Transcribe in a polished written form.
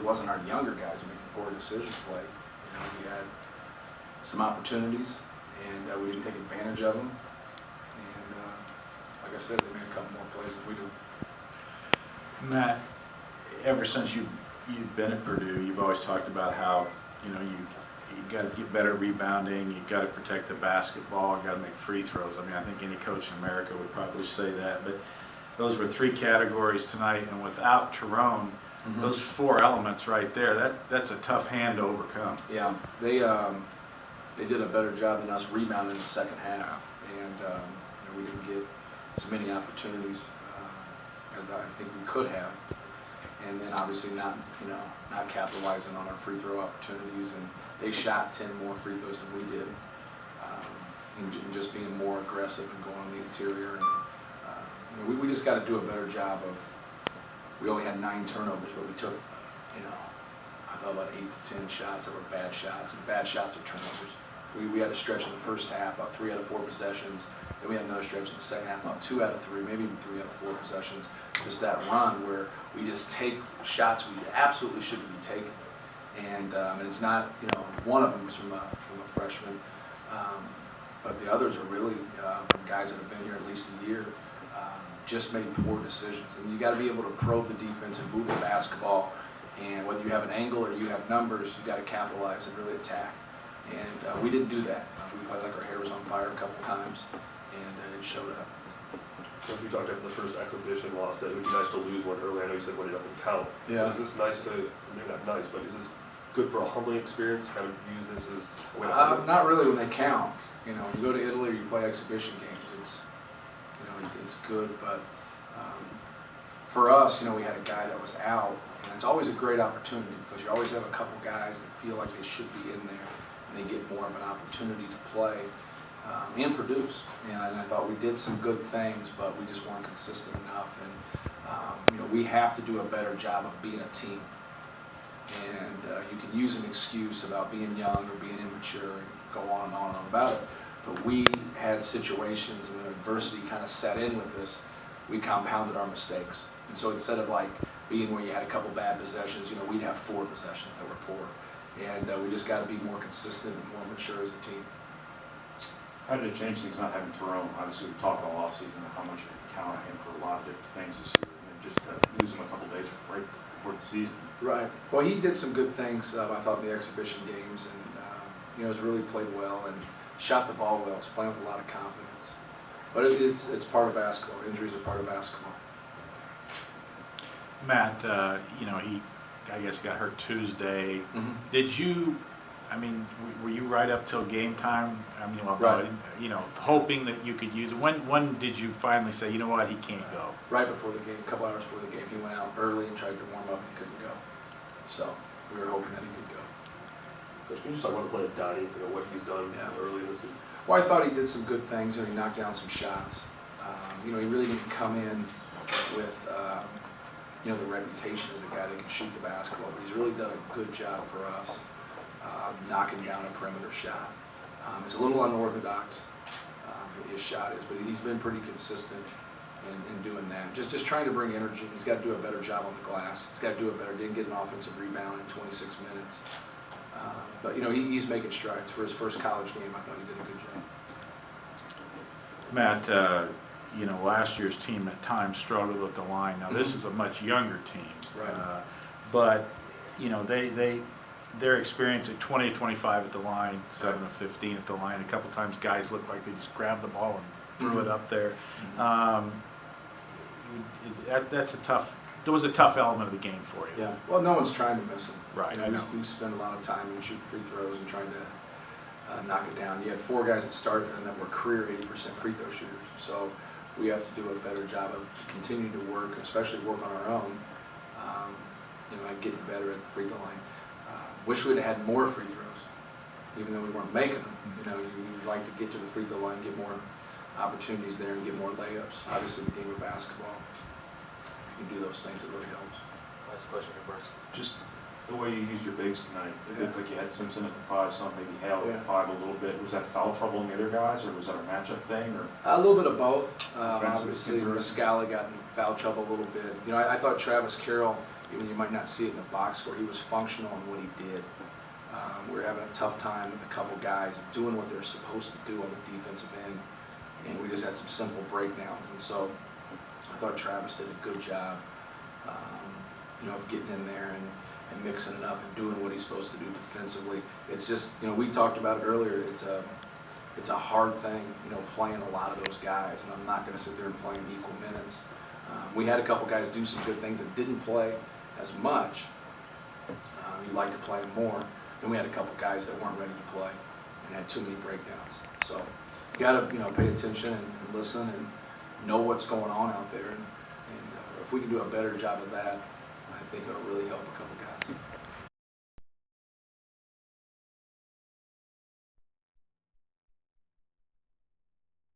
wasn't our younger guys making poor decisions. Like, we had some opportunities, and we didn't take advantage of them. And like I said, they made a couple more plays than we did. Matt, ever since you've been at Purdue, you've always talked about how you got to get better rebounding, you got to protect the basketball, you got to make free throws. I mean, I think any coach in America would probably say that. But those were 3 categories tonight, and without Tyrone, those 4 elements right there, that's a tough hand to overcome. Yeah, they did a better job than us rebounding in the second half, and we didn't get as many opportunities as I think we could have. And then obviously not capitalizing on our free throw opportunities, and they shot 10 more free throws than we did, and just being more aggressive and going on the interior. And we just got to do a better job of. We only had 9 turnovers, but we took, I thought about 8 to 10 shots that were bad shots, and bad shots are turnovers. We had a stretch in the first half, about 3 out of 4 possessions. Then we had another stretch in the second half, about 2 out of 3, maybe even 3 out of 4 possessions. Just that run where we just take shots we absolutely shouldn't be taking, and it's not, one of them was from a freshman, but the others are really from guys that have been here at least a year. Just made poor decisions, and you got to be able to probe the defense and move the basketball. And whether you have an angle or you have numbers, you got to capitalize and really attack. And we didn't do that. We felt like our hair was on fire a couple times, and it showed up. So you talked about the first exhibition loss, that it would be nice to lose one early. I know you said when it doesn't count. Yeah. Is this nice to, maybe not nice, but is this good for a humbling experience? Kind of use this as a way to not really when they count. You go to Italy or you play exhibition games. It's good, but for us, we had a guy that was out, and it's always a great opportunity because you always have a couple guys that feel like they should be in there, and they get more of an opportunity to play and produce. And I thought we did some good things, but we just weren't consistent enough. And we have to do a better job of being a team. And you can use an excuse about being young or being immature and go on and on and on about it. But we had situations when adversity kind of set in with us, we compounded our mistakes. And so instead of like being where you had a couple bad possessions, we'd have 4 possessions that were poor. And we just got to be more consistent and more mature as a team. How did it change things not having Tyrone? Obviously, we talked all offseason about how much you count on him for a lot of different things this year, and then just lose him a couple days right before the season. Right. Well, he did some good things, I thought, in the exhibition games, and has really played well and shot the ball well. He's playing with a lot of confidence. But it's part of basketball. Injuries are part of basketball. Matt, he, I guess, got hurt Tuesday. Did you? Were you right up till game time? Right. Hoping that you could use it. When did you finally say, you know what, he can't go? Right before the game, a couple hours before the game, he went out early and tried to warm up and couldn't go. So we were hoping that he could go. Coach, can you just talk about the play of Donnie, what he's done early in the season? Well, I thought he did some good things. He knocked down some shots. He really didn't come in with the reputation as a guy that can shoot the basketball, but he's really done a good job for us. Knocking down a perimeter shot. It's a little unorthodox, his shot is, but he's been pretty consistent in doing that. Just trying to bring energy. He's got to do a better job on the glass. He's got to do it better. Didn't get an offensive rebound in 26 minutes. But he's making strides. For his first college game, I thought he did a good job. Matt, last year's team at times struggled with the line. Now this is a much younger team. Right. But their experience at 20 to 25 at the line, 7 to 15 at the line. A couple times guys looked like they just grabbed the ball and threw it up there. That was a tough element of the game for you. Yeah. Well, no one's trying to miss him. Right. I know. We spend a lot of time in shooting free throws and trying to knock it down. You had 4 guys that started and that were career 80% free throw shooters. So we have to do a better job of continuing to work, especially work on our own, and getting better at the free throw line. Wish we'd have had more free throws, even though we weren't making them. You'd like to get to the free throw line, get more opportunities there, and get more layups. Obviously, the game of basketball, if you do those things, it really helps. Last question for Brett. Just the way you used your bigs tonight, it looked like you had Simpson at the 5, some maybe Hale at the 5 a little bit. Was that foul trouble in the other guys, or was that a matchup thing? Or a little bit of both. Obviously, Rascala got in foul trouble a little bit. I thought Travis Carroll even you might not see it in the box score, he was functional in what he did. We were having a tough time with a couple guys doing what they're supposed to do on the defensive end, and we just had some simple breakdowns. And so I thought Travis did a good job, of getting in there and mixing it up and doing what he's supposed to do defensively. It's just, we talked about it earlier, it's a hard thing, playing a lot of those guys, and I'm not going to sit there and play them equal minutes. We had a couple guys do some good things that didn't play as much. You'd like to play them more. And we had a couple guys that weren't ready to play and had too many breakdowns. So you got to, pay attention and listen and know what's going on out there. And if we can do a better job of that, I think it'll really help a couple guys.